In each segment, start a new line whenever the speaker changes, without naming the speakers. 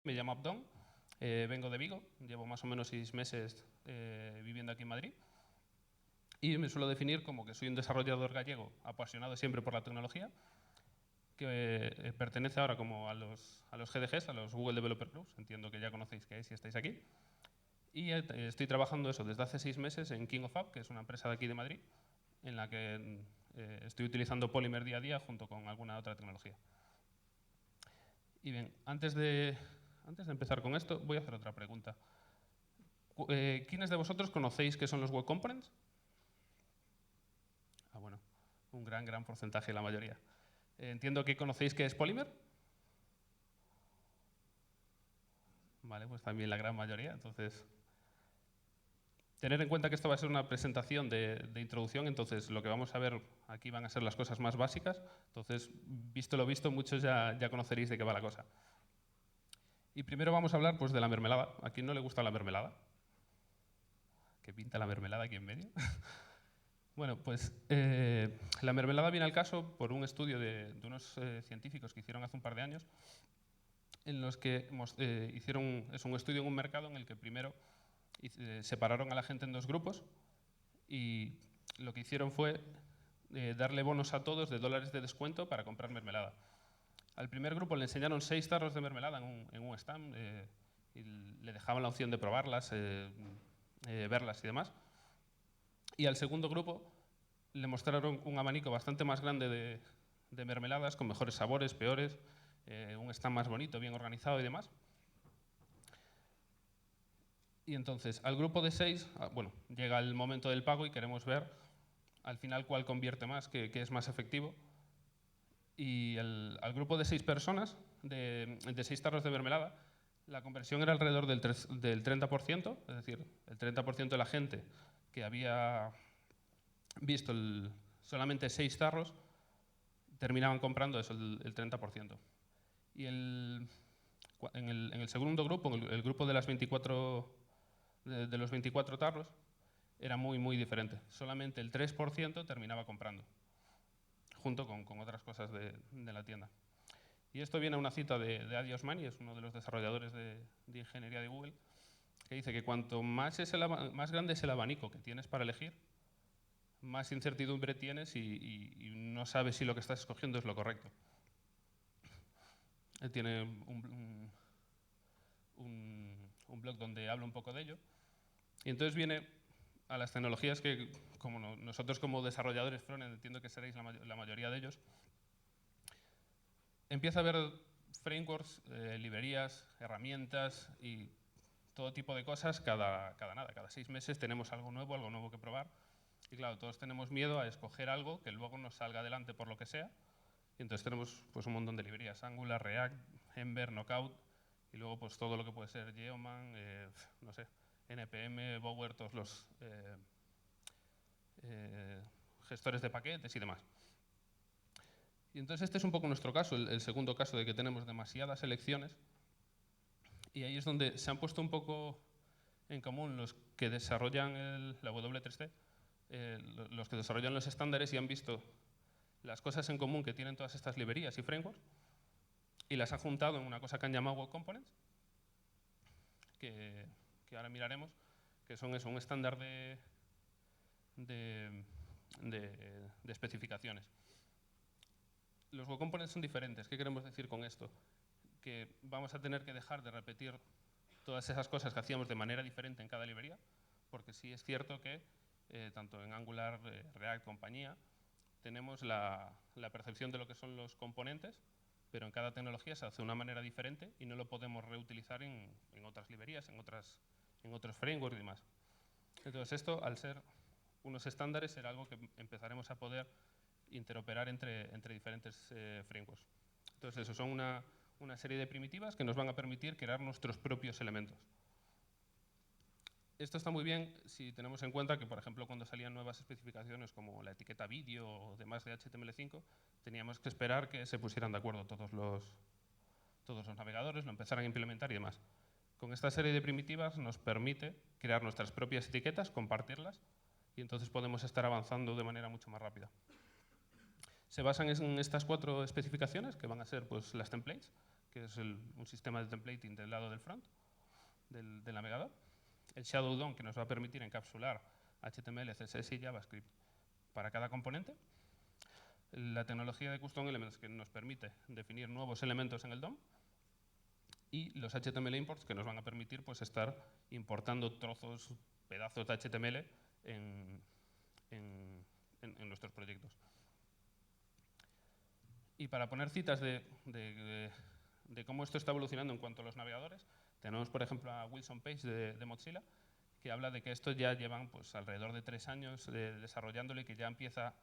Me llamo Abdón, vengo de Vigo, llevo más o menos 6 meses viviendo aquí en Madrid y me suelo definir como que soy un desarrollador gallego apasionado siempre por la tecnología, que pertenece ahora como a los GDGs, a los Google Developer Groups, entiendo que ya conocéis qué es si estáis aquí. Y estoy trabajando eso desde hace 6 meses en King of App, que es una empresa de aquí de Madrid, en la que estoy utilizando Polymer día a día junto con alguna otra tecnología. Y bien, antes de empezar con esto, voy a hacer otra pregunta. ¿Quiénes de vosotros conocéis qué son los Web Components? Ah, bueno, un gran porcentaje, la mayoría. Entiendo que conocéis qué es Polymer. Vale, pues también la gran mayoría. Entonces, tener en cuenta que esto va a ser una presentación de introducción, entonces lo que vamos a ver aquí van a ser las cosas más básicas. Entonces, visto lo visto, muchos ya conoceréis de qué va la cosa. Y primero vamos a hablar pues, de la mermelada. ¿A quién no le gusta la mermelada? ¿Qué pinta la mermelada aquí en medio? Bueno, pues la mermelada viene al caso por un estudio de unos científicos que hicieron hace un par de años, en los que hicieron un estudio en un mercado en el que primero separaron a la gente en 2 grupos y lo que hicieron fue darle bonos a todos de $, de descuento para comprar mermelada. Al primer grupo le enseñaron 6 tarros de mermelada en un stand y le dejaban la opción de probarlas, verlas y demás. Y al segundo grupo le mostraron un abanico bastante más grande de mermeladas, con mejores sabores, peores, un stand más bonito, bien organizado y demás. Y entonces, al grupo de 6, bueno, llega el momento del pago y queremos ver al final cuál convierte más, qué es más efectivo. Y al grupo de 6 personas, de 6 tarros de mermelada, la conversión era alrededor del 30%, es decir, el 30% de la gente que había visto solamente 6 tarros terminaban comprando eso, el 30%. Y en el segundo grupo, el grupo de, de los 24 tarros, era muy diferente. Solamente el 3% terminaba comprando, junto con otras cosas de la tienda. Y esto viene a una cita de Adi Osmani, es uno de los desarrolladores de ingeniería de Google, que dice que cuanto más grande es el abanico que tienes para elegir, más incertidumbre tienes y no sabes si lo que estás escogiendo es lo correcto. Él tiene un blog donde habla un poco de ello. Y entonces viene a las tecnologías que, como nosotros como desarrolladores frontend, entiendo que seréis la mayoría de ellos, empieza a haber frameworks, librerías, herramientas y todo tipo de cosas cada 6 meses tenemos algo nuevo que probar. Y claro, todos tenemos miedo a escoger algo que luego nos salga adelante por lo que sea. Y entonces tenemos pues, un montón de librerías, Angular, React, Ember, Knockout, y luego pues todo lo que puede ser Geoman, no sé, NPM, Bower, todos los gestores de paquetes y demás. Y entonces este es un poco nuestro caso, el segundo caso de que tenemos demasiadas elecciones, y ahí es donde se han puesto un poco en común los que desarrollan la W3C, los que desarrollan los estándares y han visto las cosas en común que tienen todas estas librerías y frameworks y las han juntado en una cosa que han llamado Web Components, que ahora miraremos, que son eso, un estándar de especificaciones. Los Web Components son diferentes. ¿Qué queremos decir con esto? Que vamos a tener que dejar de repetir todas esas cosas que hacíamos de manera diferente en cada librería, porque sí es cierto que tanto en Angular, React, compañía, tenemos la percepción de lo que son los componentes, pero en cada tecnología se hace de una manera diferente y no lo podemos reutilizar en otras librerías, en otros frameworks y demás. Entonces esto, al ser unos estándares, será algo que empezaremos a poder interoperar entre diferentes frameworks. Entonces eso, son una serie de primitivas que nos van a permitir crear nuestros propios elementos. Esto está muy bien si tenemos en cuenta que, por ejemplo, cuando salían nuevas especificaciones como la etiqueta vídeo o demás de HTML5, teníamos que esperar que se pusieran de acuerdo todos los navegadores, lo empezaran a implementar y demás. Con esta serie de primitivas nos permite crear nuestras propias etiquetas, compartirlas, y entonces podemos estar avanzando de manera mucho más rápida. Se basan en estas 4 especificaciones, que van a ser pues, las templates, que es un sistema de templating del lado del front, del navegador. El Shadow DOM, que nos va a permitir encapsular HTML, CSS y JavaScript para cada componente. La tecnología de Custom Elements, que nos permite definir nuevos elementos en el DOM. Y los HTML imports, que nos van a permitir pues, estar importando trozos, pedazos de HTML en nuestros proyectos. Y para poner citas de cómo esto está evolucionando en cuanto a los navegadores, tenemos, por ejemplo, a Wilson Page de Mozilla, que habla de que esto ya llevan pues, alrededor de 3 años desarrollándolo y que ya empieza,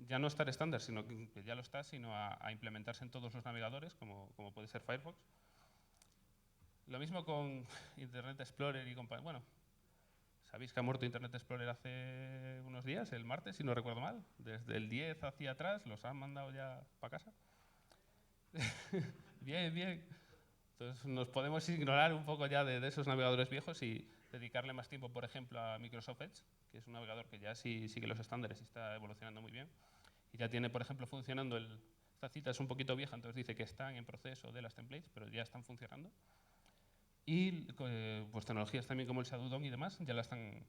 ya no estar estándar, sino que ya lo está, sino a implementarse en todos los navegadores, como puede ser Firefox. Lo mismo con Internet Explorer y compañía. Bueno, sabéis que ha muerto Internet Explorer hace unos días, el martes, si no recuerdo mal. Desde el 10 hacia atrás los han mandado ya para casa. Bien, bien. Entonces nos podemos ignorar un poco ya de esos navegadores viejos y dedicarle más tiempo, por ejemplo, a Microsoft Edge, que es un navegador que ya sí sigue los estándares y está evolucionando muy bien. Y ya tiene, por ejemplo, funcionando esta cita es un poquito vieja, entonces dice que están en proceso de las templates, pero ya están funcionando. Y pues tecnologías también como el Shadow DOM y demás ya la están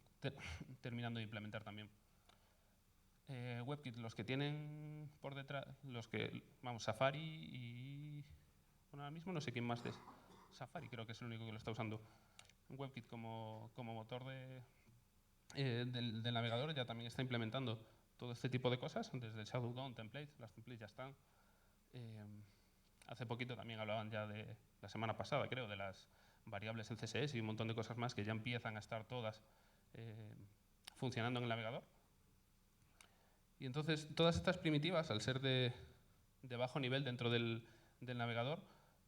terminando de implementar también. WebKit, los que tienen por detrás, vamos, Safari y bueno, ahora mismo no sé quién más de Safari, creo que es el único que lo está usando. WebKit como motor del navegador ya también está implementando todo este tipo de cosas, desde el Shadow DOM, templates, las templates ya están. Hace poquito también hablaban ya de, la semana pasada creo, de las variables en CSS y un montón de cosas más que ya empiezan a estar todas funcionando en el navegador. Y entonces todas estas primitivas, al ser de bajo nivel dentro del navegador,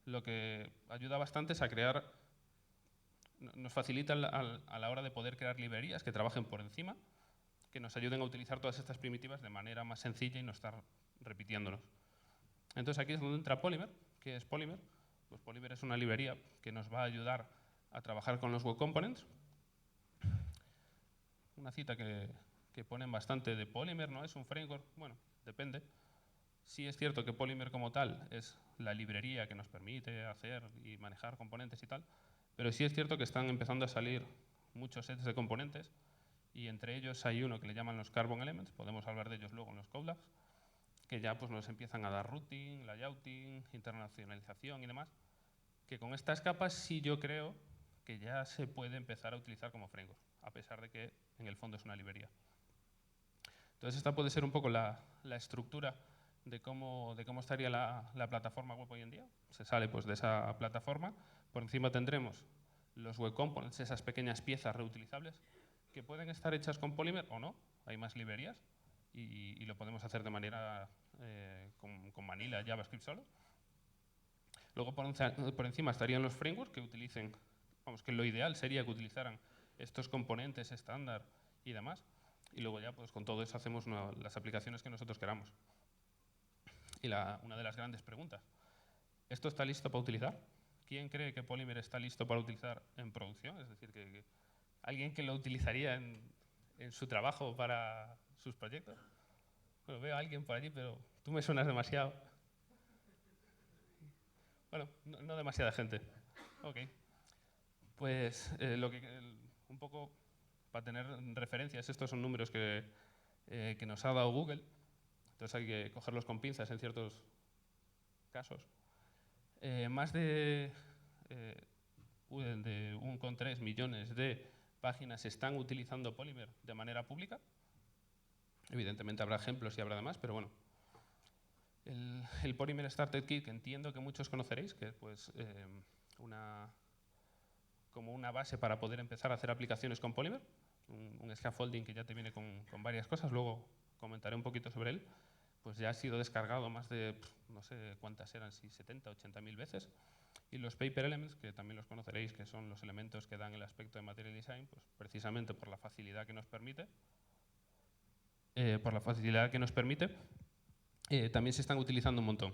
lo que ayuda bastante es a crear, nos facilita a la hora de poder crear librerías que trabajen por encima, que nos ayuden a utilizar todas estas primitivas de manera más sencilla y no estar repitiéndonos. Entonces aquí es donde entra Polymer. ¿Qué es Polymer? Pues Polymer es una librería que nos va a ayudar a trabajar con los web components. Una cita que ponen bastante de Polymer, ¿no? Es un framework, bueno, depende. Sí es cierto que Polymer como tal es la librería que nos permite hacer y manejar componentes y tal, pero sí es cierto que están empezando a salir muchos sets de componentes y entre ellos hay uno que le llaman los Carbon Elements, podemos hablar de ellos luego en los Codelabs, que ya pues, nos empiezan a dar routing, layouting, internacionalización y demás, que con estas capas sí yo creo que ya se puede empezar a utilizar como framework, a pesar de que en el fondo es una librería. Entonces esta puede ser un poco la estructura de cómo estaría la plataforma web hoy en día. Se sale pues, de esa plataforma, por encima tendremos los web components, esas pequeñas piezas reutilizables que pueden estar hechas con Polymer o no, hay más librerías y lo podemos hacer de manera con Vanilla, JavaScript solo. Luego por encima estarían los frameworks que utilicen, vamos, que lo ideal sería que utilizaran estos componentes estándar y demás. Y luego ya pues con todo eso hacemos las aplicaciones que nosotros queramos. Y una de las grandes preguntas, ¿esto está listo para utilizar? ¿Quién cree que Polymer está listo para utilizar en producción? Es decir, que ¿alguien que lo utilizaría en su trabajo para sus proyectos? Bueno, veo a alguien por allí, pero tú me suenas demasiado. Bueno, no demasiada gente. Ok. Pues un poco para tener referencias, estos son números que nos ha dado Google, entonces hay que cogerlos con pinzas en ciertos casos. Más de 1,3 millones de páginas están utilizando Polymer de manera pública. Evidentemente habrá ejemplos y habrá demás, pero bueno. El Polymer Starter Kit, que entiendo que muchos conoceréis, que es pues, como una base para poder empezar a hacer aplicaciones con Polymer, un scaffolding que ya te viene con varias cosas, luego comentaré un poquito sobre él, pues ya ha sido descargado más de, no sé cuántas eran, si 70, 80.000 veces. Y los Paper Elements, que también los conoceréis, que son los elementos que dan el aspecto de Material Design, pues precisamente por la facilidad que nos permite, también se están utilizando un montón.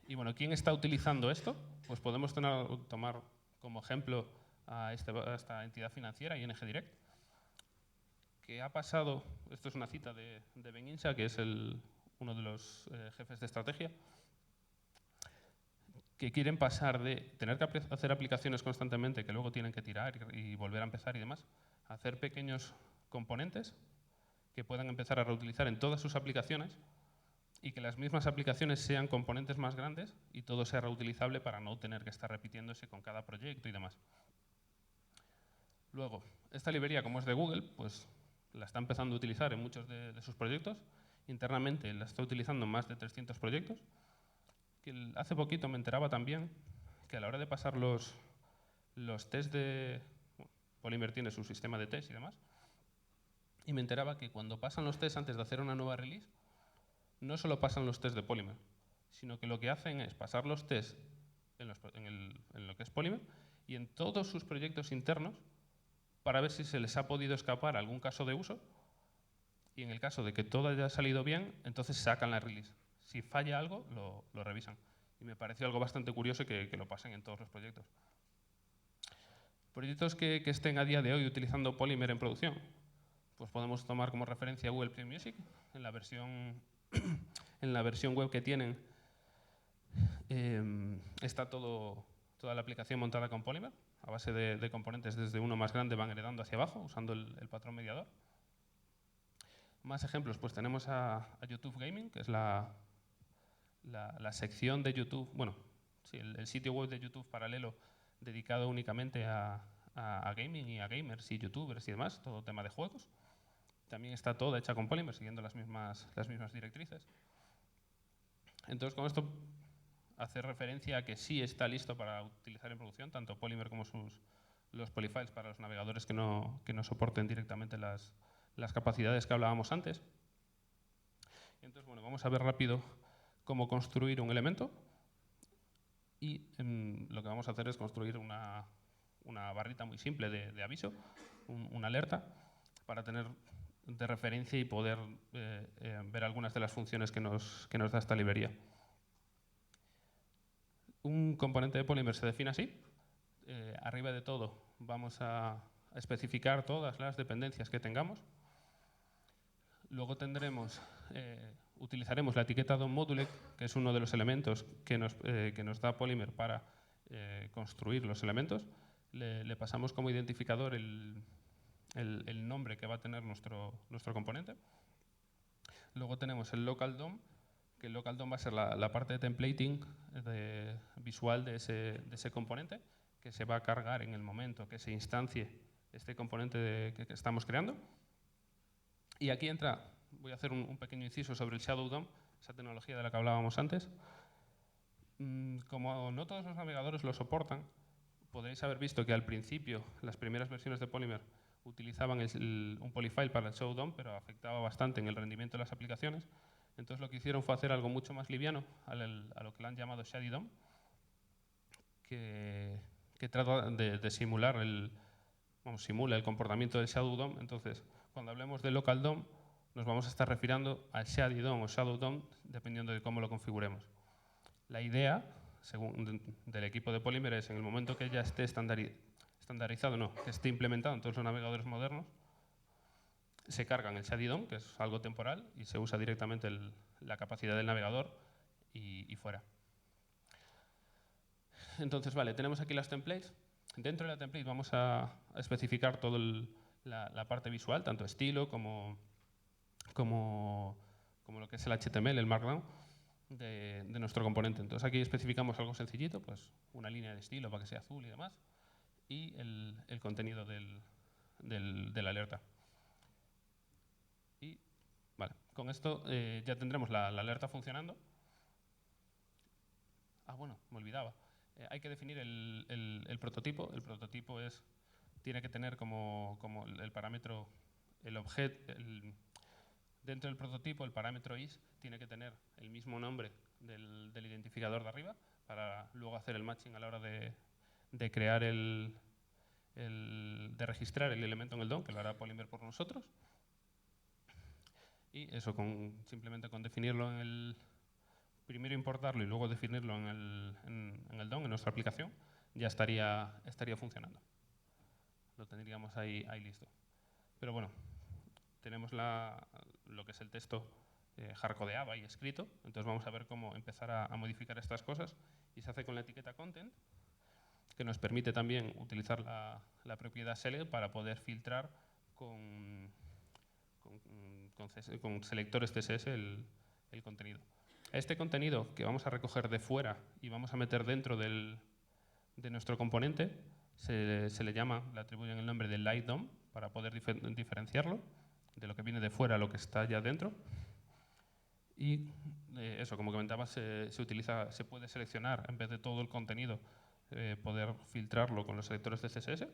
Y bueno, ¿quién está utilizando esto? Pues podemos tomar como ejemplo a esta entidad financiera, ING Direct, que ha pasado, esto es una cita de Ben Insha, que es uno de los jefes de estrategia, que quieren pasar de tener que hacer aplicaciones constantemente que luego tienen que tirar y volver a empezar y demás, a hacer pequeños componentes que puedan empezar a reutilizar en todas sus aplicaciones y que las mismas aplicaciones sean componentes más grandes y todo sea reutilizable para no tener que estar repitiéndose con cada proyecto y demás. Luego, esta librería, como es de Google, pues la está empezando a utilizar en muchos de sus proyectos. Internamente la está utilizando en más de 300 proyectos. Hace poquito me enteraba también que a la hora de pasar los tests de... Bueno, Polymer tiene su sistema de test y demás. Y me enteraba que cuando pasan los tests antes de hacer una nueva release, no solo pasan los tests de Polymer, sino que lo que hacen es pasar los tests en lo que es Polymer y en todos sus proyectos internos para ver si se les ha podido escapar algún caso de uso y en el caso de que todo haya salido bien, entonces sacan la release. Si falla algo, lo revisan. Y me pareció algo bastante curioso que lo pasen en todos los proyectos. Proyectos que estén a día de hoy utilizando Polymer en producción, pues podemos tomar como referencia Google Play Music. En la versión web que tienen está toda la aplicación montada con Polymer, a base de componentes desde uno más grande van heredando hacia abajo, usando el patrón mediador. Más ejemplos, pues tenemos a YouTube Gaming, que es la sección de YouTube, bueno, sí, el sitio web de YouTube paralelo dedicado únicamente a gaming y a gamers y youtubers y demás, todo tema de juegos. También está toda hecha con Polymer, siguiendo las mismas directrices. Entonces, con esto hace referencia a que sí está listo para utilizar en producción, tanto Polymer como los polyfiles para los navegadores que no soporten directamente las capacidades que hablábamos antes. Entonces, bueno, vamos a ver rápido cómo construir un elemento y lo que vamos a hacer es construir una barrita muy simple de aviso, una alerta, para tener de referencia y poder ver algunas de las funciones que nos da esta librería. Un componente de Polymer se define así. Arriba de todo vamos a especificar todas las dependencias que tengamos. Luego utilizaremos la etiqueta DOM-Module, que es uno de los elementos que nos da Polymer para construir los elementos. Le pasamos como identificador el nombre que va a tener nuestro componente. Luego tenemos el local DOM, que el local DOM va a ser la parte de templating visual de ese componente, que se va a cargar en el momento que se instancie este componente que estamos creando. Y aquí voy a hacer un pequeño inciso sobre el Shadow DOM, esa tecnología de la que hablábamos antes. Como no todos los navegadores lo soportan, podréis haber visto que al principio, las primeras versiones de Polymer utilizaban un polyfile para el Shadow DOM, pero afectaba bastante en el rendimiento de las aplicaciones. Entonces lo que hicieron fue hacer algo mucho más liviano a lo que le han llamado Shady DOM, que trata de simular simula el comportamiento del Shadow DOM. Entonces, cuando hablemos de Local DOM, nos vamos a estar refiriendo al Shady DOM o Shadow DOM, dependiendo de cómo lo configuremos. La idea, según del equipo de Polymer, es en el momento que ya esté estandarizado, que esté implementado en todos los navegadores modernos, se cargan el Shady DOM, que es algo temporal, y se usa directamente la capacidad del navegador y fuera. Entonces, vale, tenemos aquí las templates. Dentro de la template vamos a especificar toda la parte visual, tanto estilo como lo que es el HTML, el Markdown de nuestro componente. Entonces aquí especificamos algo sencillito, pues una línea de estilo para que sea azul y demás, y el contenido de la alerta. Y vale, con esto ya tendremos la alerta funcionando. Ah, bueno, me olvidaba. Hay que definir el prototipo. El prototipo tiene que tener como el parámetro, el objeto, dentro del prototipo, el parámetro is tiene que tener el mismo nombre del identificador de arriba para luego hacer el matching a la hora de crear de registrar el elemento en el DOM, que lo hará Polymer por nosotros. Y eso, simplemente con definirlo primero importarlo y luego definirlo en el DOM, en nuestra aplicación, ya estaría funcionando. Lo tendríamos ahí listo. Pero bueno, tenemos lo que es el texto hardcodeado y escrito. Entonces vamos a ver cómo empezar a modificar estas cosas. Y se hace con la etiqueta content, que nos permite también utilizar la propiedad select para poder filtrar con selectores CSS el contenido. Este contenido que vamos a recoger de fuera y vamos a meter dentro de nuestro componente se le llama, le atribuyen el nombre de light DOM para poder diferenciarlo de lo que viene de fuera a lo que está ya dentro. Y eso, como comentaba, se puede seleccionar en vez de todo el contenido, poder filtrarlo con los selectores de CSS.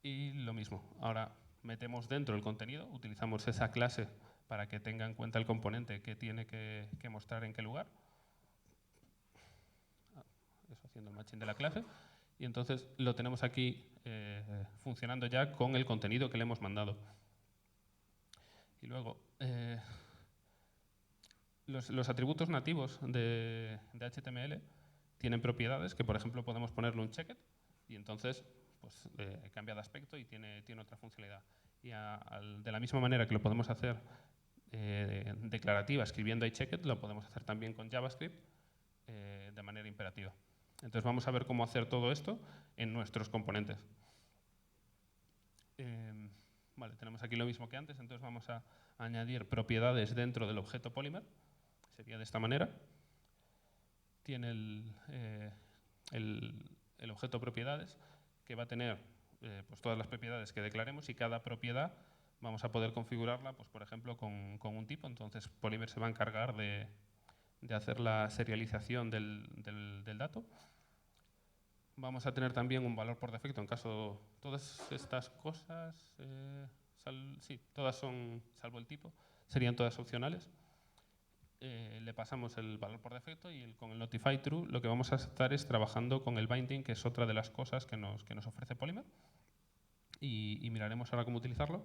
Y lo mismo, ahora metemos dentro el contenido, utilizamos esa clase para que tenga en cuenta el componente que tiene que mostrar en qué lugar. Eso haciendo el matching de la clase. Y entonces lo tenemos aquí funcionando ya con el contenido que le hemos mandado. Y luego, los atributos nativos de HTML tienen propiedades que, por ejemplo, podemos ponerle un checked y entonces pues, cambia de aspecto y tiene otra funcionalidad. Y de la misma manera que lo podemos hacer declarativa escribiendo iChecked, lo podemos hacer también con JavaScript de manera imperativa. Entonces vamos a ver cómo hacer todo esto en nuestros componentes. Vale, tenemos aquí lo mismo que antes, entonces vamos a añadir propiedades dentro del objeto Polymer. Sería de esta manera. Tiene el objeto propiedades, que va a tener pues todas las propiedades que declaremos, y cada propiedad vamos a poder configurarla, pues, por ejemplo, con un tipo. Entonces Polymer se va a encargar de hacer la serialización del dato. Vamos a tener también un valor por defecto en caso todas estas cosas, sí, todas son, salvo el tipo, serían todas opcionales. Le pasamos el valor por defecto y con el notify true lo que vamos a estar es trabajando con el binding, que es otra de las cosas que nos ofrece Polymer. Y miraremos ahora cómo utilizarlo.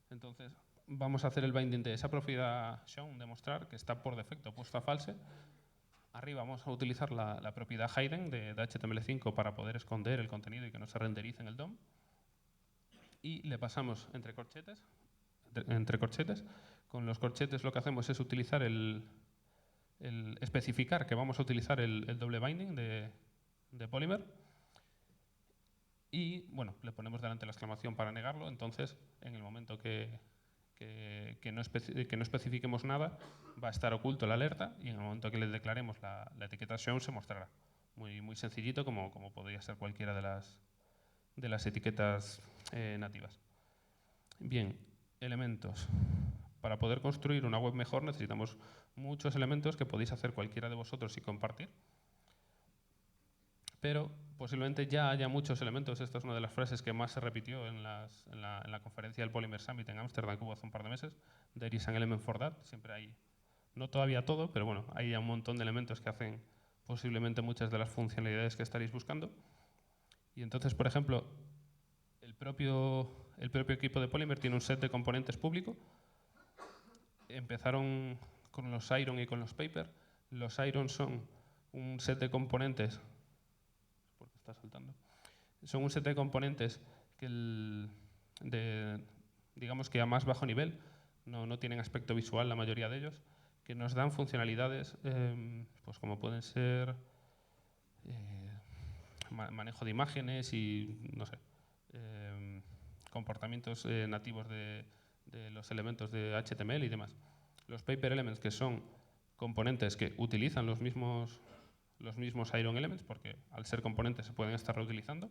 Entonces vamos a hacer el binding de esa propiedad shown, demostrar, que está por defecto puesto a false. Arriba vamos a utilizar la propiedad hidden de HTML5 para poder esconder el contenido y que no se renderice en el DOM. Y le pasamos entre corchetes. Con los corchetes lo que hacemos es utilizar especificar que vamos a utilizar el doble binding de Polymer. Y bueno, le ponemos delante la exclamación para negarlo. Entonces, en el momento que no especifiquemos nada, va a estar oculto la alerta, y en el momento que le declaremos la etiqueta shown se mostrará. Muy, muy sencillito, como podría ser cualquiera de las etiquetas nativas. Bien, elementos. Para poder construir una web mejor necesitamos muchos elementos que podéis hacer cualquiera de vosotros y compartir. Pero posiblemente ya haya muchos elementos. Esta es una de las frases que más se repitió en la conferencia del Polymer Summit en Ámsterdam, que hubo hace un par de meses. There is an element for that. Siempre hay, no todavía todo, pero bueno, hay ya un montón de elementos que hacen posiblemente muchas de las funcionalidades que estaréis buscando. Y entonces, por ejemplo, el propio equipo de Polymer tiene un set de componentes público. Empezaron con los Iron y con los Paper. Los Iron son un set de componentes. ¿Por qué está saltando? Son un set de componentes que digamos que a más bajo nivel, no tienen aspecto visual la mayoría de ellos, que nos dan funcionalidades pues como pueden ser manejo de imágenes y no sé, comportamientos nativos de los elementos de HTML y demás. Los Paper Elements, que son componentes que utilizan los mismos Iron Elements, porque al ser componentes se pueden estar reutilizando,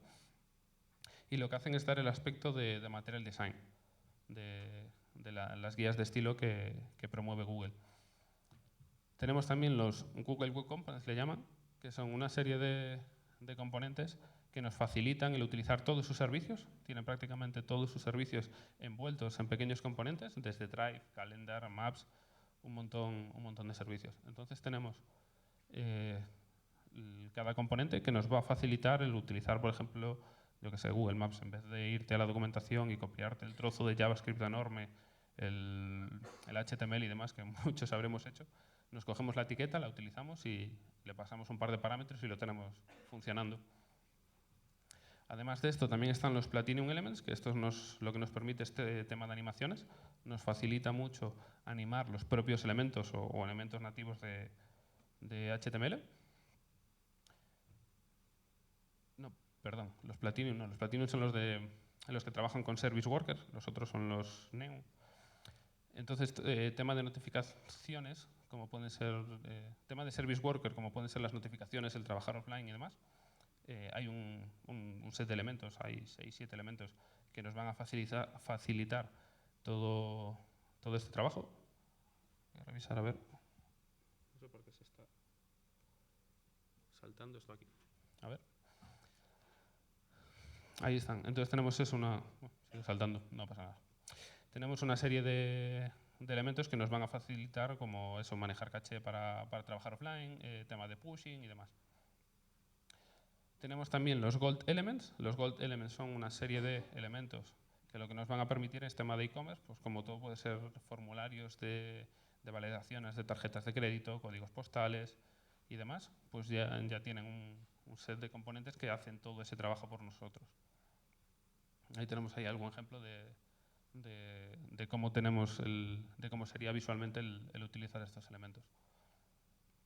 y lo que hacen es dar el aspecto de material design, de las guías de estilo que promueve Google. Tenemos también los Google Web Components, le llaman, que son una serie de componentes que nos facilitan el utilizar todos sus servicios. Tienen prácticamente todos sus servicios envueltos en pequeños componentes, desde Drive, Calendar, Maps, un montón de servicios. Entonces tenemos cada componente que nos va a facilitar el utilizar, por ejemplo, yo que sé, Google Maps. En vez de irte a la documentación y copiarte el trozo de JavaScript enorme, el HTML y demás, que muchos habremos hecho, nos cogemos la etiqueta, la utilizamos y le pasamos un par de parámetros y lo tenemos funcionando. Además de esto, también están los Platinum Elements, que esto es lo que nos permite este tema de animaciones. Nos facilita mucho animar los propios elementos o elementos nativos de HTML. No, perdón, los Platinum no. Los Platinum son los que trabajan con Service Worker, los otros son los Neon. Entonces, tema de notificaciones, como pueden ser, tema de Service Worker, como pueden ser las notificaciones, el trabajar offline y demás, hay un set de elementos, hay 6, 7 elementos que nos van a facilitar todo este trabajo. Voy a revisar a ver. No sé por qué se está saltando esto aquí. A ver. Ahí están. Entonces tenemos eso, sigue saltando, no pasa nada. Tenemos una serie de elementos que nos van a facilitar, como eso, manejar caché para trabajar offline, tema de pushing y demás. Tenemos también los Gold Elements. Los Gold Elements son una serie de elementos que lo que nos van a permitir es tema de e-commerce, pues como todo puede ser formularios de validaciones de tarjetas de crédito, códigos postales y demás, pues ya tienen un set de componentes que hacen todo ese trabajo por nosotros. Ahí tenemos ahí algún ejemplo de cómo sería visualmente el utilizar estos elementos.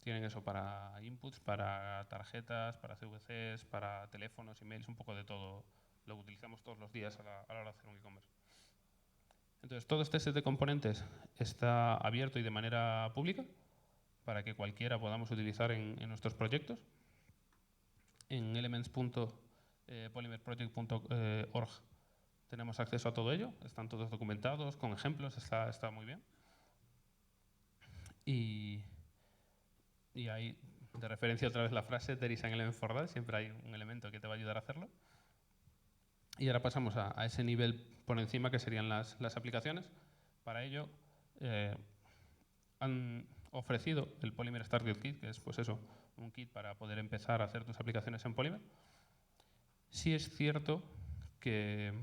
Tienen eso para inputs, para tarjetas, para CVCs, para teléfonos, emails, un poco de todo. Lo utilizamos todos los días a la hora de hacer un e-commerce. Entonces, todo este set de componentes está abierto y de manera pública para que cualquiera podamos utilizar en nuestros proyectos. En elements.polymerproject.org tenemos acceso a todo ello. Están todos documentados, con ejemplos, está muy bien. Y ahí, de referencia otra vez la frase, there is an element for that, siempre hay un elemento que te va a ayudar a hacerlo. Y ahora pasamos a ese nivel por encima que serían las aplicaciones. Para ello han ofrecido el Polymer Starter Kit, que es pues eso, un kit para poder empezar a hacer tus aplicaciones en Polymer. Sí es cierto que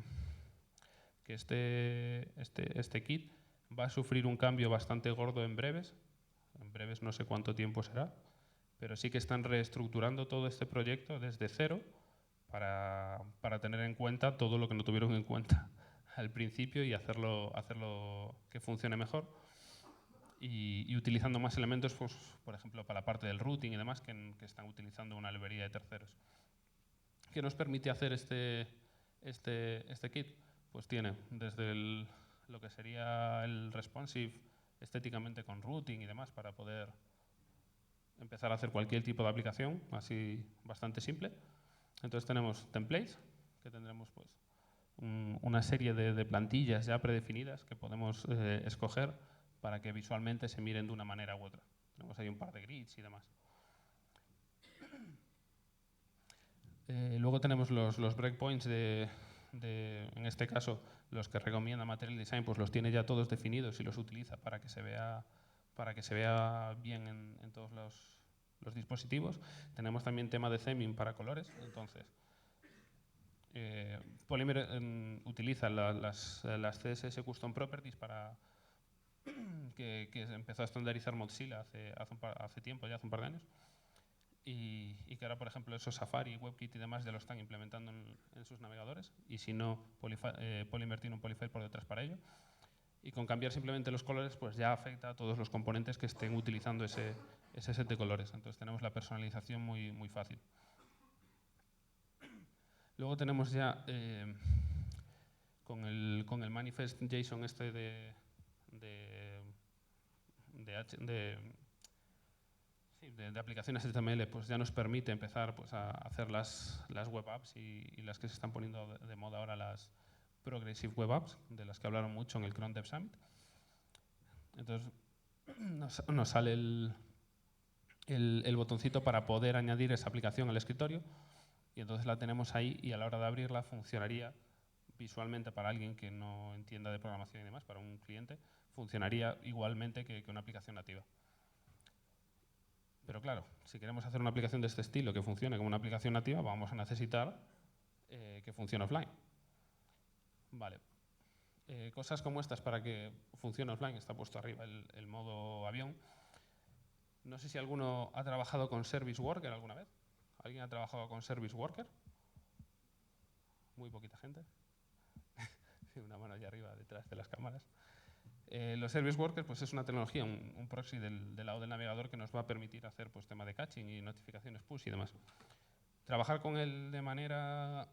este kit va a sufrir un cambio bastante gordo en breves. En breves no sé cuánto tiempo será, pero sí que están reestructurando todo este proyecto desde cero para tener en cuenta todo lo que no tuvieron en cuenta al principio y hacerlo que funcione mejor. Y utilizando más elementos, pues, por ejemplo, para la parte del routing y demás, que están utilizando una librería de terceros. ¿Qué nos permite hacer este kit? Pues tiene desde lo que sería el responsive estéticamente con routing y demás para poder empezar a hacer cualquier tipo de aplicación, así bastante simple. Entonces tenemos templates, que tendremos pues una serie de plantillas ya predefinidas que podemos escoger para que visualmente se miren de una manera u otra. Tenemos ahí un par de grids y demás. Luego tenemos los breakpoints en este caso, los que recomienda Material Design, pues los tiene ya todos definidos y los utiliza para que se vea bien en todos los dispositivos. Tenemos también tema de theming para colores. Entonces, Polymer utiliza las CSS Custom Properties que empezó a estandarizar Mozilla hace tiempo, ya hace un par de años. Y que ahora, por ejemplo, esos Safari, WebKit y demás ya lo están implementando en sus navegadores. Y si no, Polymer tiene un polyfill por detrás para ello. Y con cambiar simplemente los colores, pues ya afecta a todos los componentes que estén utilizando ese set de colores. Entonces tenemos la personalización muy, muy fácil. Luego tenemos ya con el manifest JSON de aplicaciones HTML, pues ya nos permite empezar pues, a hacer las web apps y las que se están poniendo de moda ahora, las Progressive Web Apps, de las que hablaron mucho en el Chrome Dev Summit. Entonces nos sale el botoncito para poder añadir esa aplicación al escritorio y entonces la tenemos ahí y a la hora de abrirla funcionaría visualmente para alguien que no entienda de programación y demás, para un cliente, funcionaría igualmente que una aplicación nativa. Pero claro, si queremos hacer una aplicación de este estilo que funcione como una aplicación nativa, vamos a necesitar que funcione offline. Vale. Cosas como estas para que funcione offline, está puesto arriba el modo avión. No sé si alguno ha trabajado con Service Worker alguna vez. ¿Alguien ha trabajado con Service Worker? muy poquita gente. Una mano allá arriba detrás de las cámaras. Los Service Workers pues es una tecnología, un proxy del lado del navegador que nos va a permitir hacer pues, tema de caching y notificaciones push y demás. Trabajar con él de manera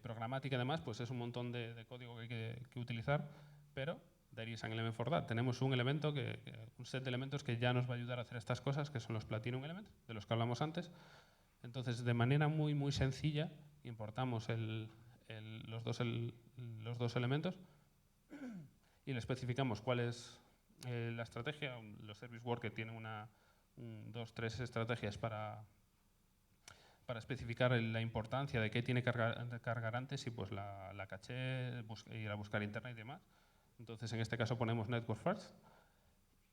programática y demás, pues es un montón de código que hay que utilizar, pero there is an element for that. Tenemos un elemento, un set de elementos que ya nos va a ayudar a hacer estas cosas, que son los Platinum Elements, de los que hablamos antes. Entonces, de manera muy, muy sencilla, importamos los dos elementos y le especificamos cuál es la estrategia. Los Service Workers tienen dos, tres estrategias para especificar la importancia de qué tiene que cargar antes y pues la caché, ir a buscar internet y demás. Entonces, en este caso ponemos Network First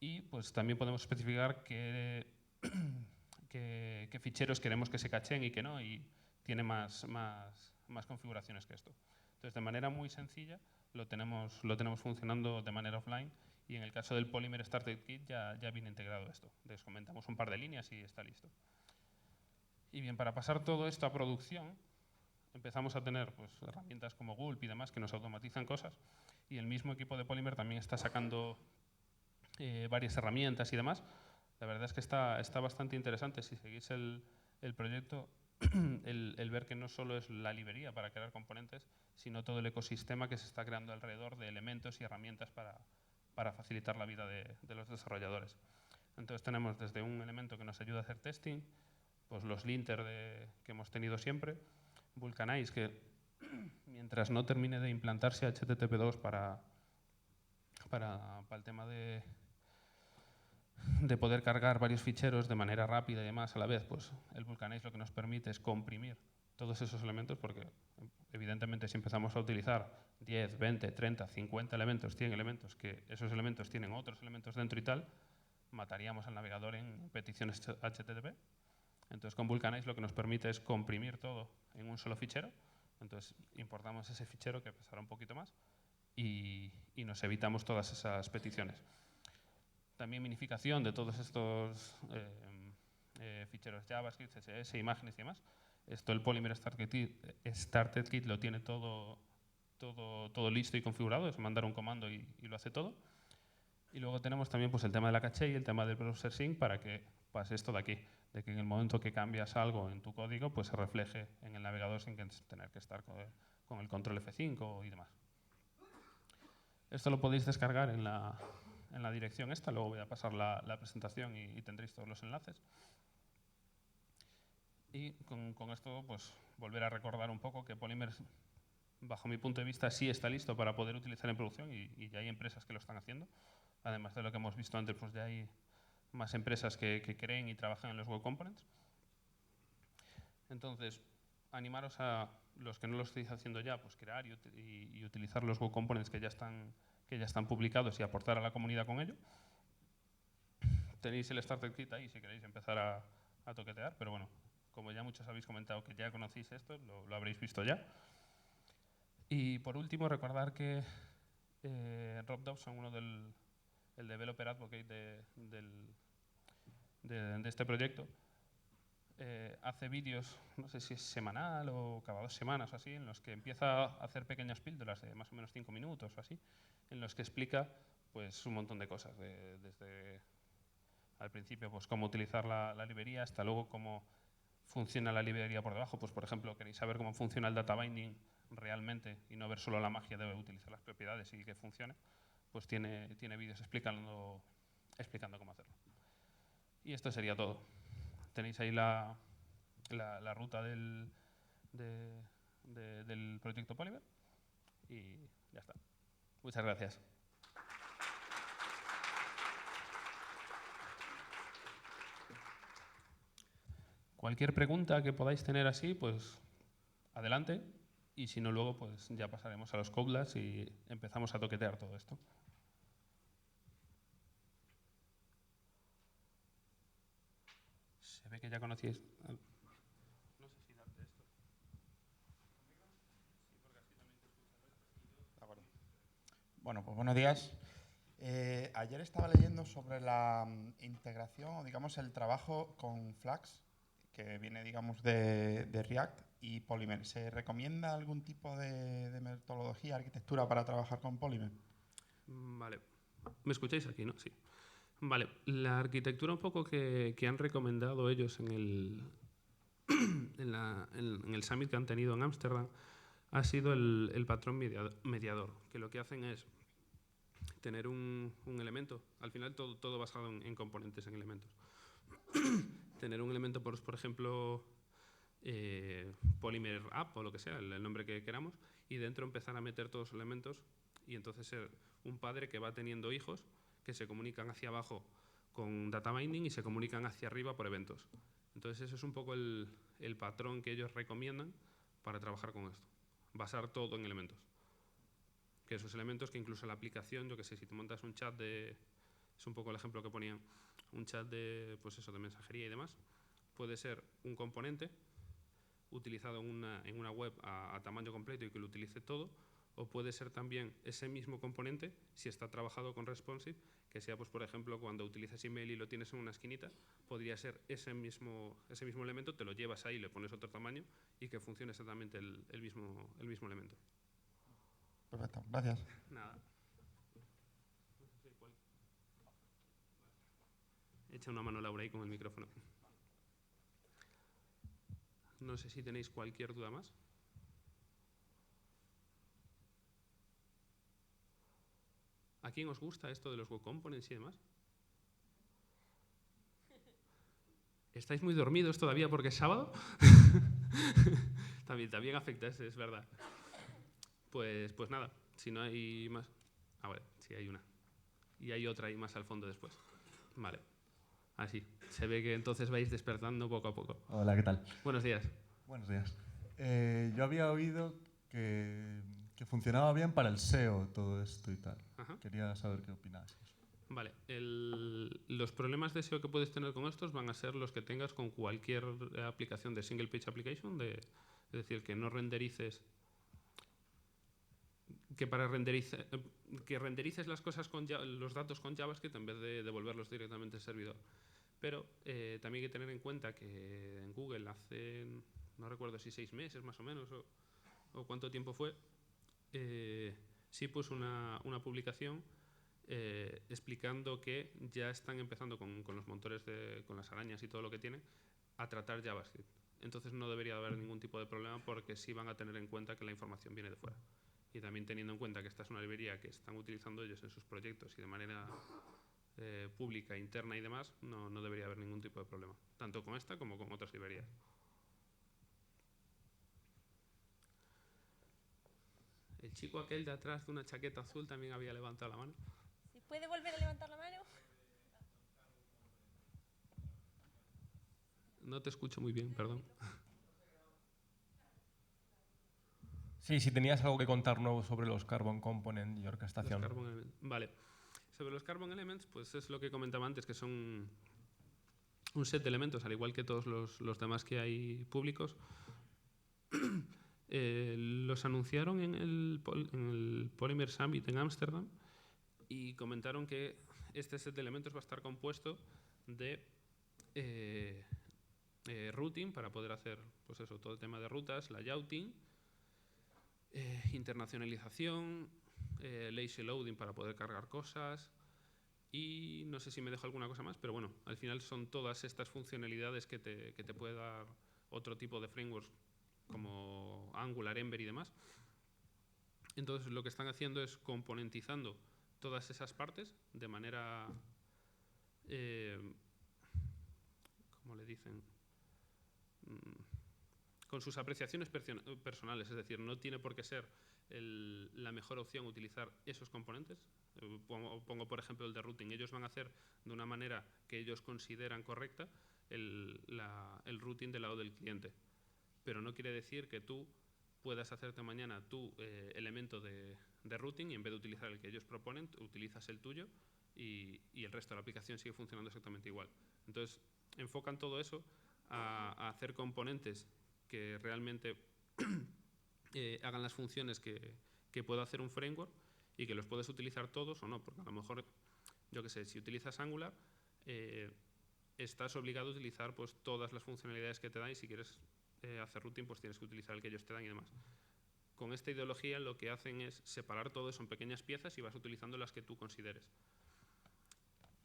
y pues también podemos especificar qué ficheros queremos que se cachen y qué no, y tiene más configuraciones que esto. Entonces, de manera muy sencilla, lo tenemos funcionando de manera offline, y en el caso del Polymer Starter Kit ya viene integrado esto. Les comentamos un par de líneas y está listo. Y bien, para pasar todo esto a producción, empezamos a tener pues, herramientas como Gulp y demás que nos automatizan cosas, y el mismo equipo de Polymer también está sacando varias herramientas y demás. La verdad es que está bastante interesante si seguís el proyecto, el ver que no solo es la librería para crear componentes, sino todo el ecosistema que se está creando alrededor de elementos y herramientas para facilitar la vida de los desarrolladores. Entonces tenemos desde un elemento que nos ayuda a hacer testing, pues los linter que hemos tenido siempre, Vulcanize, que mientras no termine de implantarse HTTP2 para el tema de poder cargar varios ficheros de manera rápida y demás a la vez, pues el Vulcanize lo que nos permite es comprimir todos esos elementos, porque evidentemente si empezamos a utilizar 10, 20, 30, 50 elementos, 100 elementos, que esos elementos tienen otros elementos dentro y tal, mataríamos al navegador en peticiones HTTP. Entonces con Vulcanize lo que nos permite es comprimir todo en un solo fichero. Entonces importamos ese fichero que pesará un poquito más y nos evitamos todas esas peticiones. También minificación de todos estos ficheros JavaScript, CSS, imágenes y demás. Esto el Polymer Starter Kit lo tiene todo listo y configurado, es mandar un comando y lo hace todo. Y luego tenemos también pues, el tema de la caché y el tema del browser sync para que pase esto de aquí, de que en el momento que cambias algo en tu código, pues se refleje en el navegador sin tener que estar con el control F5 y demás. Esto lo podéis descargar en la dirección esta, luego voy a pasar la presentación y tendréis todos los enlaces. Y con esto, pues volver a recordar un poco que Polymer, bajo mi punto de vista, sí está listo para poder utilizar en producción y ya hay empresas que lo están haciendo. Además de lo que hemos visto antes, pues ya hay más empresas que creen y trabajan en los Web Components. Entonces, animaros a los que no lo estéis haciendo ya, pues crear y utilizar los Web Components que ya están publicados y aportar a la comunidad con ello. Tenéis el Starter Kit ahí si queréis empezar a toquetear, pero bueno, como ya muchos habéis comentado que ya conocéis esto, lo habréis visto ya. Y por último, recordar que Rob Dawson, el Developer Advocate de este proyecto, hace vídeos, no sé si es semanal o cada 2 semanas o así, en los que empieza a hacer pequeñas píldoras de más o menos 5 minutos o así, en los que explica pues, un montón de cosas, desde al principio pues, cómo utilizar la librería hasta luego cómo funciona la librería por debajo. Pues, por ejemplo, queréis saber cómo funciona el data binding realmente y no ver solo la magia de utilizar las propiedades y que funcione, pues tiene vídeos explicando cómo hacerlo. Y esto sería todo. Tenéis ahí la ruta del proyecto Polymer y ya está. Muchas gracias. Cualquier pregunta que podáis tener así, pues adelante. Y si no, luego pues ya pasaremos a los Codelabs y empezamos a toquetear todo esto. Se ve que ya conocíais. No sé si darte esto. Sí, porque así también te escuchan.
De acuerdo. Bueno, pues buenos días. Ayer estaba leyendo sobre la integración, o digamos el trabajo con Flux que viene, digamos, de React y Polymer. ¿Se recomienda algún tipo de metodología, arquitectura para trabajar con Polymer?
Vale. ¿Me escucháis aquí, no? Sí. Vale. La arquitectura un poco que han recomendado ellos en el summit que han tenido en Ámsterdam ha sido el patrón mediador, que lo que hacen es tener un elemento, al final todo basado en componentes, en elementos. Tener un elemento, por ejemplo, Polymer App o lo que sea, el nombre que queramos, y dentro empezar a meter todos los elementos y entonces ser un padre que va teniendo hijos que se comunican hacia abajo con data binding y se comunican hacia arriba por eventos. Entonces eso es un poco el patrón que ellos recomiendan para trabajar con esto. Basar todo en elementos. Que esos elementos que incluso la aplicación, yo que sé, si te montas un chat es un poco el ejemplo que ponían, un chat de, pues eso, de mensajería y demás, puede ser un componente utilizado en una web a tamaño completo y que lo utilice todo, o puede ser también ese mismo componente, si está trabajado con responsive, que sea, pues por ejemplo, cuando utilizas email y lo tienes en una esquinita, podría ser ese mismo elemento, te lo llevas ahí, le pones otro tamaño y que funcione exactamente el mismo elemento.
Perfecto, gracias.
Nada. Echa una mano Laura ahí con el micrófono. No sé si tenéis cualquier duda más. ¿A quién os gusta esto de los web components y demás? ¿Estáis muy dormidos todavía porque es sábado? también afecta, es verdad. Pues nada, si no hay más... Ah, vale, sí hay una. Y hay otra ahí más al fondo después. Vale. Así. Se ve que entonces vais despertando poco a poco.
Hola, ¿qué tal?
Buenos días.
Buenos días. Yo había oído que funcionaba bien para el SEO todo esto y tal.
Ajá.
Quería saber qué opinás.
Vale. Los problemas de SEO que puedes tener con estos van a ser los que tengas con cualquier aplicación de single page application, es decir, que no renderices... que renderices las cosas los datos con JavaScript en vez de devolverlos directamente al servidor. Pero también hay que tener en cuenta que en Google hace, no recuerdo si 6 meses más o menos, o cuánto tiempo fue, sí puso una publicación explicando que ya están empezando con los motores, con las arañas y todo lo que tienen, a tratar JavaScript. Entonces no debería haber ningún tipo de problema porque sí van a tener en cuenta que la información viene de fuera. Y también teniendo en cuenta que esta es una librería que están utilizando ellos en sus proyectos y de manera pública, interna y demás, no debería haber ningún tipo de problema, tanto con esta como con otras librerías. El chico aquel de atrás de una chaqueta azul también había levantado la mano.
¿Se puede volver a levantar la mano?
No te escucho muy bien, perdón.
Sí, si tenías algo que contar nuevo sobre los Carbon Component y orquestación.
Los Carbon Elements. Vale. Sobre los Carbon Elements, pues es lo que comentaba antes, que son un set de elementos, al igual que todos los demás que hay públicos. Los anunciaron en el Polymer Summit en Ámsterdam y comentaron que este set de elementos va a estar compuesto de routing para poder hacer, pues eso, todo el tema de rutas, layouting, internacionalización, lazy loading para poder cargar cosas y no sé si me dejo alguna cosa más, pero bueno, al final son todas estas funcionalidades que te puede dar otro tipo de frameworks como Angular, Ember y demás. Entonces lo que están haciendo es componentizando todas esas partes de manera, ¿cómo le dicen? Con sus apreciaciones personales, es decir, no tiene por qué ser la mejor opción utilizar esos componentes. Pongo por ejemplo el de routing. Ellos van a hacer de una manera que ellos consideran correcta el routing del lado del cliente. Pero no quiere decir que tú puedas hacerte mañana tu elemento de routing y en vez de utilizar el que ellos proponen, utilizas el tuyo y el resto de la aplicación sigue funcionando exactamente igual. Entonces, enfocan todo eso a hacer componentes que realmente hagan las funciones que pueda hacer un framework y que los puedes utilizar todos o no, porque a lo mejor, yo qué sé, si utilizas Angular, estás obligado a utilizar pues, todas las funcionalidades que te dan y si quieres hacer routing pues tienes que utilizar el que ellos te dan y demás. Con esta ideología lo que hacen es separar todo eso en pequeñas piezas y vas utilizando las que tú consideres.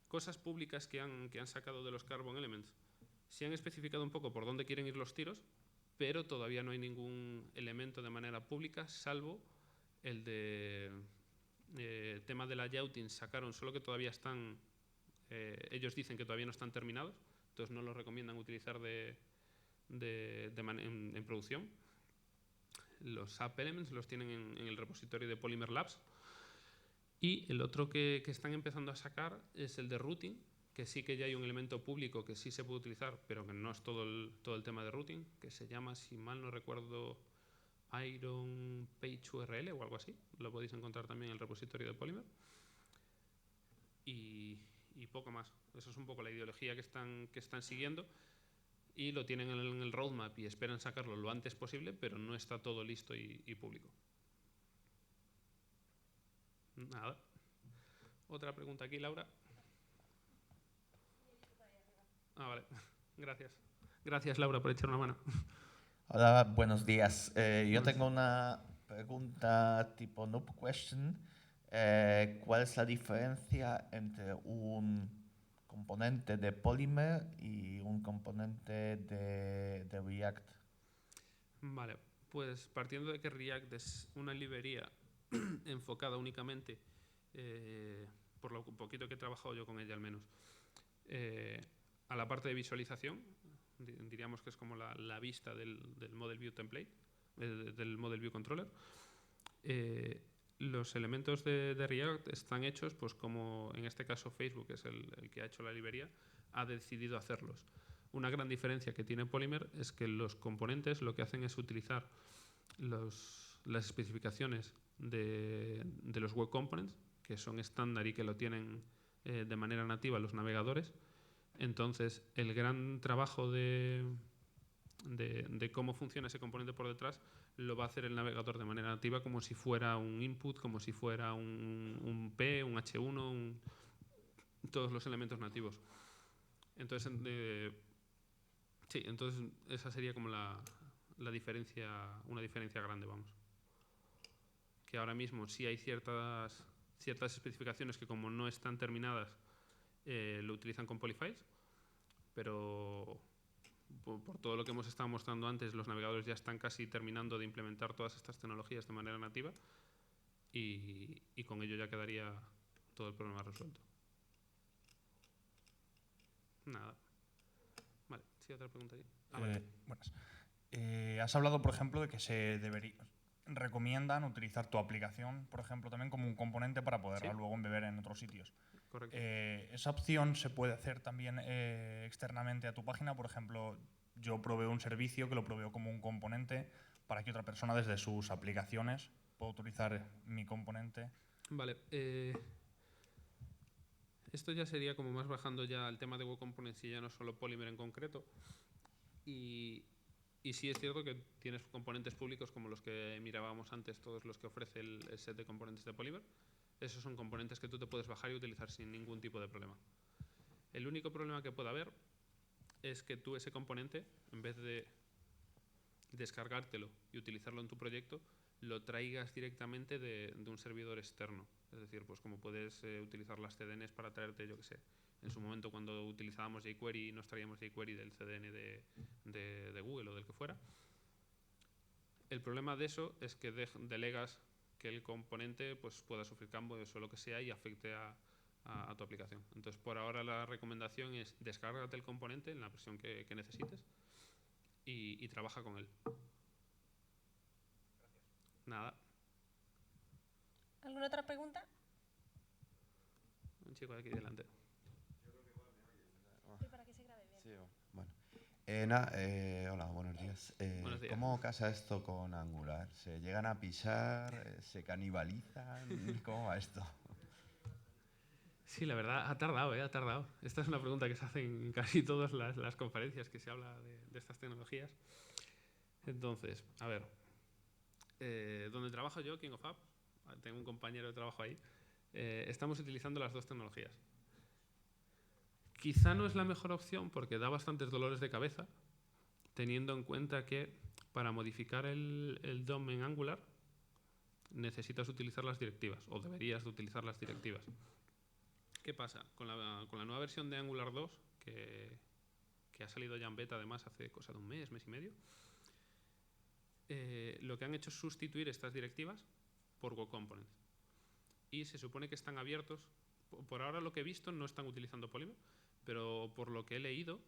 Cosas públicas que han sacado de los Carbon Elements. Se han especificado un poco por dónde quieren ir los tiros, pero todavía no hay ningún elemento de manera pública, salvo el de tema de la Yachting sacaron, solo que todavía están, ellos dicen que todavía no están terminados, entonces no los recomiendan utilizar en producción. Los App Elements los tienen en el repositorio de Polymer Labs. Y el otro que están empezando a sacar es el de routing, que sí que ya hay un elemento público que sí se puede utilizar, pero que no es todo el tema de routing, que se llama, si mal no recuerdo, Iron Page URL o algo así. Lo podéis encontrar también en el repositorio de Polymer. Y poco más. Eso es un poco la ideología que están siguiendo. Y lo tienen en el roadmap y esperan sacarlo lo antes posible, pero no está todo listo y público. Nada. Otra pregunta aquí, Laura. Ah, vale. Gracias. Gracias, Laura, por echar una mano.
Hola, buenos días. Yo tengo una pregunta tipo noob question. ¿Cuál es la diferencia entre un componente de Polymer y un componente de React?
Vale, pues partiendo de que React es una librería enfocada únicamente, por lo poquito que he trabajado yo con ella al menos, a la parte de visualización, diríamos que es como la vista del Model View Template, del Model View Controller. Los elementos de React están hechos, pues como en este caso Facebook, que es el que ha hecho la librería, ha decidido hacerlos. Una gran diferencia que tiene Polymer es que los componentes lo que hacen es utilizar las especificaciones de los Web Components, que son estándar y que lo tienen de manera nativa los navegadores. Entonces, el gran trabajo de cómo funciona ese componente por detrás lo va a hacer el navegador de manera nativa como si fuera un input, como si fuera un P, un H1, todos los elementos nativos. Entonces, sí, entonces esa sería como la diferencia, una diferencia grande, vamos. Que ahora mismo sí hay ciertas especificaciones que como no están terminadas lo utilizan con Polyfiles, pero por todo lo que hemos estado mostrando antes, los navegadores ya están casi terminando de implementar todas estas tecnologías de manera nativa y con ello ya quedaría todo el problema resuelto. Nada. Vale, sí, otra pregunta aquí. Vale.
Buenas. Has hablado, por ejemplo, de que recomiendan utilizar tu aplicación, por ejemplo, también como un componente para poderla luego embeber en otros sitios.
Correcto.
¿Esa opción se puede hacer también externamente a tu página? Por ejemplo, yo proveo un servicio que lo proveo como un componente para que otra persona desde sus aplicaciones pueda utilizar mi componente.
Vale. Esto ya sería como más bajando ya al tema de Web Components y ya no solo Polymer en concreto. Y sí es cierto que tienes componentes públicos como los que mirábamos antes, todos los que ofrece el set de componentes de Polymer. Esos son componentes que tú te puedes bajar y utilizar sin ningún tipo de problema. El único problema que puede haber es que tú ese componente, en vez de descargártelo y utilizarlo en tu proyecto, lo traigas directamente de un servidor externo. Es decir, pues como puedes utilizar las CDNs para traerte, yo qué sé, en su momento cuando utilizábamos jQuery nos traíamos jQuery del CDN de Google o del que fuera. El problema de eso es que delegas que el componente pues, pueda sufrir cambios o lo que sea y afecte a tu aplicación. Entonces, por ahora la recomendación es descárgate el componente en la versión que necesites y trabaja con él. Nada.
¿Alguna otra pregunta?
Un chico de aquí delante.
Sí, para que se grabe bien.
Sí, bueno. Hola, buenos días.
Buenos días.
¿Cómo casa esto con Angular? ¿Se llegan a pisar? ¿Se canibalizan? ¿Cómo va esto?
Sí, la verdad, ha tardado. Esta es una pregunta que se hace en casi todas las conferencias que se habla de estas tecnologías. Entonces, a ver, donde trabajo yo, King of App, tengo un compañero de trabajo ahí, estamos utilizando las dos tecnologías. Quizá no es la mejor opción porque da bastantes dolores de cabeza, teniendo en cuenta que para modificar el DOM en Angular necesitas utilizar las directivas, o deberías de utilizar las directivas. ¿Qué pasa? Con la nueva versión de Angular 2, que ha salido ya en beta además hace cosa de un mes y medio, lo que han hecho es sustituir estas directivas por WooComponents. Y se supone que están abiertos. Por ahora lo que he visto no están utilizando Polymer, pero por lo que he leído,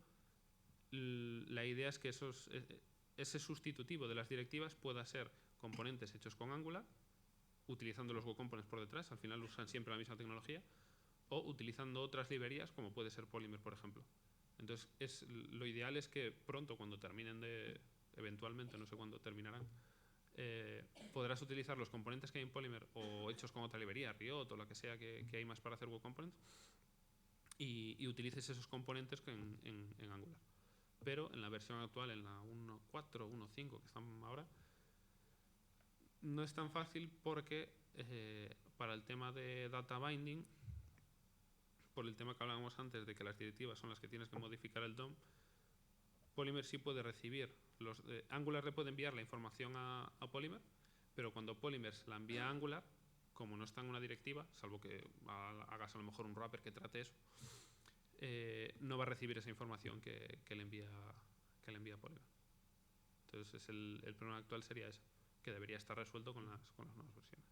la idea es que ese sustitutivo de las directivas pueda ser componentes hechos con Angular, utilizando los WooComponents por detrás, al final usan siempre la misma tecnología, o utilizando otras librerías como puede ser Polymer, por ejemplo. Entonces, lo ideal es que pronto, cuando terminen eventualmente, no sé cuándo terminarán, podrás utilizar los componentes que hay en Polymer o hechos con otra librería, Riot o lo que sea que hay más para hacer WooComponents, y utilices esos componentes en Angular. Pero en la versión actual, en la 1.4, 1.5 que están ahora, no es tan fácil porque para el tema de data binding, por el tema que hablábamos antes de que las directivas son las que tienes que modificar el DOM, Polymer sí puede recibir. Angular le puede enviar la información a Polymer, pero cuando Polymer se la envía a Angular, como no está en una directiva, salvo que hagas a lo mejor un wrapper que trate eso, no va a recibir esa información que le envía Polymer. Entonces el problema actual sería ese, que debería estar resuelto con las nuevas versiones.